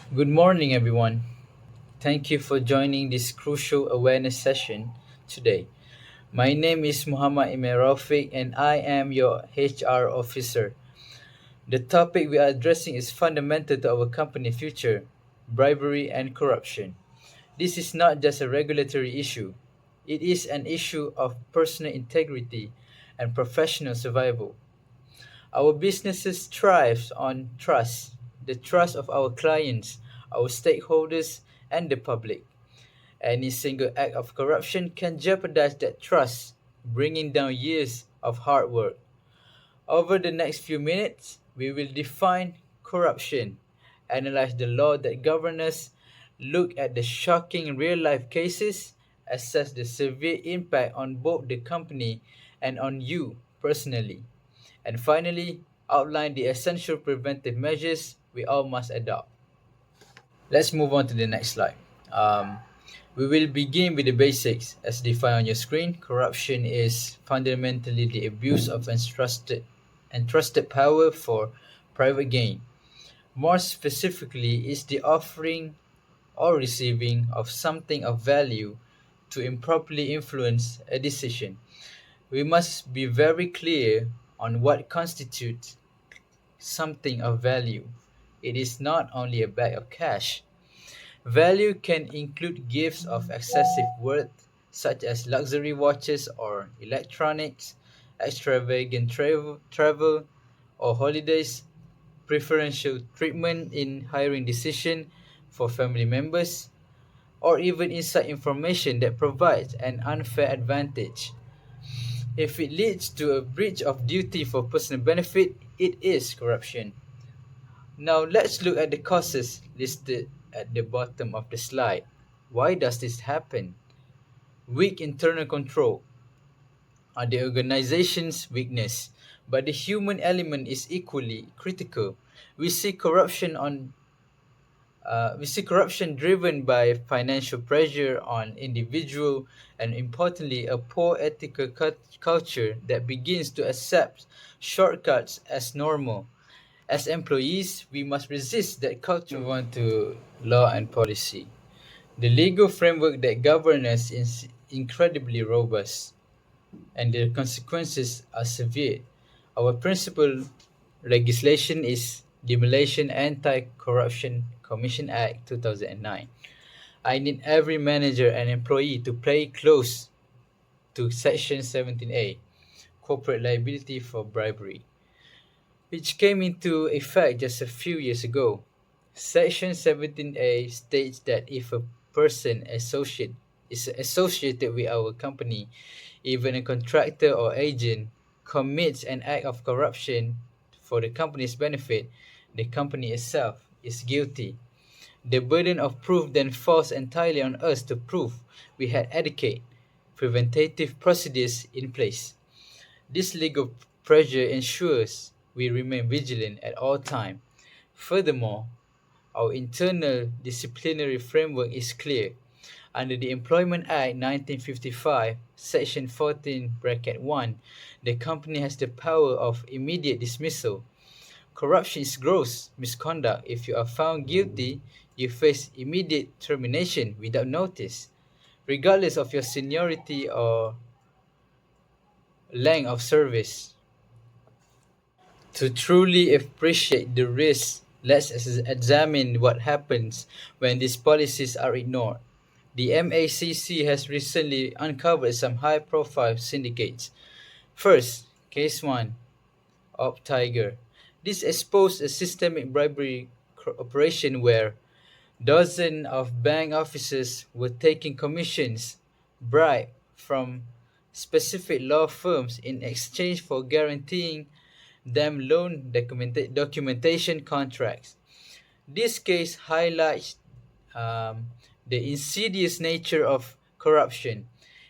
Good morning, everyone. Thank you for joining this crucial awareness session today. My name is Muhammad Emier Ralphiq, and I am your HR officer. The topic we are addressing is fundamental to our company future: bribery and corruption. This is not just a regulatory issue, it is an issue of personal integrity and professional survival. Our businesses thrive on trust, the trust of our clients, our stakeholders, and the public. Any single act of corruption can jeopardize that trust, bringing down years of hard work. Over the next few minutes, we will define corruption, analyze the law that governs us, look at the shocking real life cases, assess the severe impact on both the company and on you personally, and finally, outline the essential preventive measures we all must adopt. Let's move on to the next slide. Um, we will begin with the basics as defined on your screen. Corruption is fundamentally the abuse of entrusted power for private gain. More specifically, is the offering or receiving of something of value to improperly influence a decision. We must be very clear on what constitutes something of value. It is not only a bag of cash. Value can include gifts of excessive worth, such as luxury watches or electronics, extravagant travel or holidays, preferential treatment in hiring decision for family members, or even inside information that provides an unfair advantage. If it leads to a breach of duty for personal benefit, it is corruption. Now let's look at the causes listed at the bottom of the slide. Why does this happen? Weak internal control are the organization's weakness, but the human element is equally critical. We see corruption on we see corruption driven by financial pressure on individual and importantly a poor ethical culture that begins to accept shortcuts as normal. As employees, we must resist that culture. Move on to law and policy. The legal framework that governs us is incredibly robust, and the consequences are severe. Our principal legislation is the Malaysian Anti-Corruption Commission Act 2009. I need every manager and employee to pay close to Section 17A, corporate liability for bribery, which came into effect just a few years ago. Section 17A states that if a person is associated with our company, even a contractor or agent, commits an act of corruption for the company's benefit, the company itself is guilty. The burden of proof then falls entirely on us to prove we had adequate preventative procedures in place. This legal pressure ensures we remain vigilant at all times. Furthermore, our internal disciplinary framework is clear. Under the Employment Act 1955, Section 14, bracket 1, the company has the power of immediate dismissal. Corruption is gross misconduct. If you are found guilty, you face immediate termination without notice, regardless of your seniority or length of service. To truly appreciate the risks, let's examine what happens when these policies are ignored. The MACC has recently uncovered some high profile syndicates. First, Case 1 of Tiger. This exposed a systemic bribery operation where dozens of bank officers were taking commissions, bribe from specific law firms in exchange for guaranteeing them loan documentation contracts. This case highlights um, the insidious nature of corruption.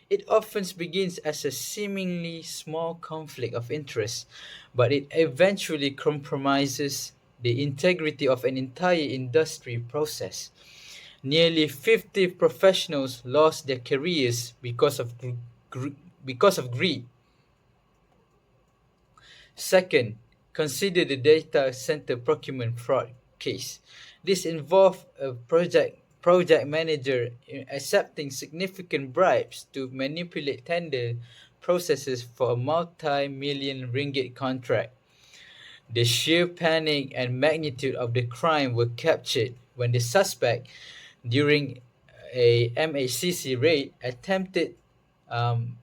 It often begins as a seemingly small conflict of interest, but it eventually compromises the integrity of an entire industry process. Nearly 50 professionals lost their careers because of greed. Second, consider the data center procurement fraud. case. This involved a project manager accepting significant bribes to manipulate tender processes for a multi-million ringgit contract. The sheer panic and magnitude of the crime were captured when the suspect, during a MACC raid, attempted um,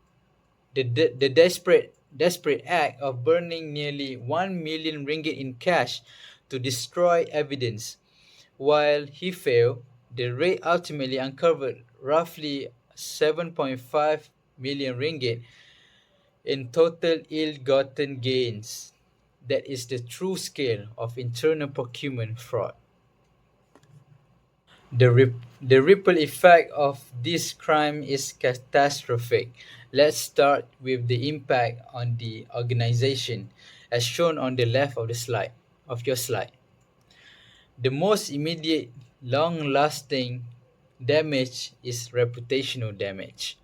the desperate act of burning nearly 1 million ringgit in cash to destroy evidence. While he failed, the raid ultimately uncovered roughly 7.5 million ringgit in total ill-gotten gains. That is the true scale of internal procurement fraud. The ripple effect of this crime is catastrophic. Let's start with the impact on the organization, as shown on the left of the slide of your slide. The most immediate, long-lasting damage is reputational damage.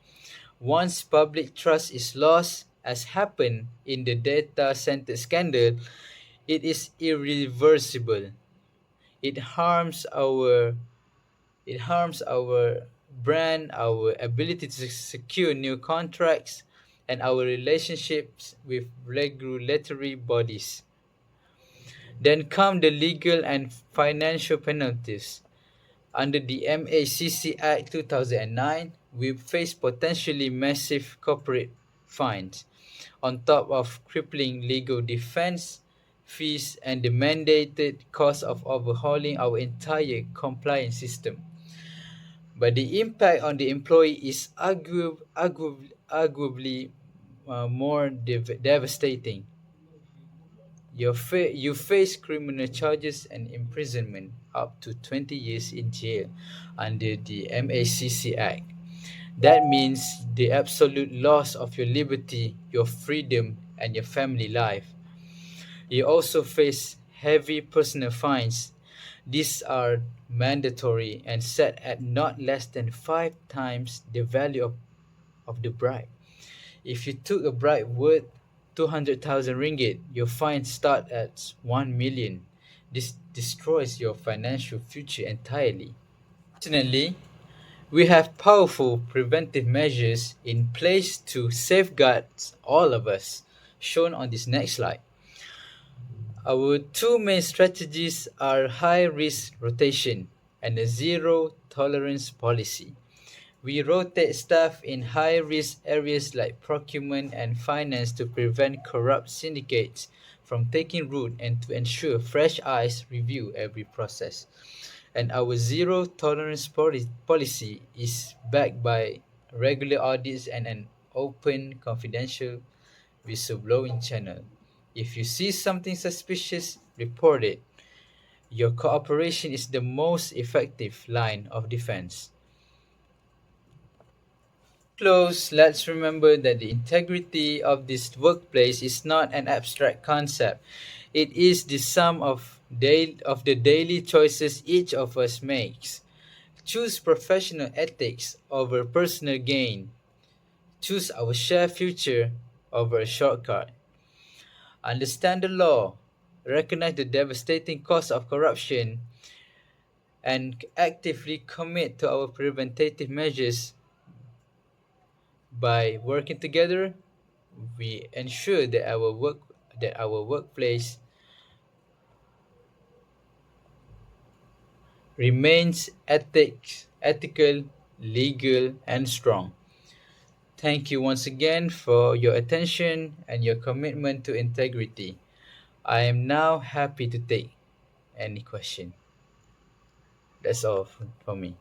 Once public trust is lost, as happened in the data center scandal, it is irreversible. It harms our it harms our brand, our ability to secure new contracts, and our relationships with regulatory bodies. Then come the legal and financial penalties. Under the MACC Act 2009, we face potentially massive corporate fines, on top of crippling legal defense fees and the mandated cost of overhauling our entire compliance system. But the impact on the employee is arguably more devastating. You face criminal charges and imprisonment up to 20 years in jail under the MACC Act. That means the absolute loss of your liberty, your freedom, and your family life. You also face heavy personal fines. These are mandatory and set at not less than 5 times the value of the bribe. If you took a bribe worth 200,000 ringgit, your fine start at 1 million. This destroys your financial future entirely. Fortunately, we have powerful preventive measures in place to safeguard all of us, shown on this next slide. Our two main strategies are high risk rotation and a zero tolerance policy. We rotate staff in high risk areas like procurement and finance to prevent corrupt syndicates from taking root and to ensure fresh eyes review every process. And our zero tolerance policy is backed by regular audits and an open, confidential whistleblowing channel. If you see something suspicious, report it. Your cooperation is the most effective line of defense. Close, let's remember that the integrity of this workplace is not an abstract concept. It is the sum of the daily choices each of us makes. Choose professional ethics over personal gain. Choose our shared future over a shortcut. Understand the law. Recognize the devastating cost of corruption and actively commit to our preventative measures. By working together, we ensure that our workplace remains ethical, legal, and strong. Thank you once again for your attention and your commitment to integrity. I am now happy to take any question. That's all for me.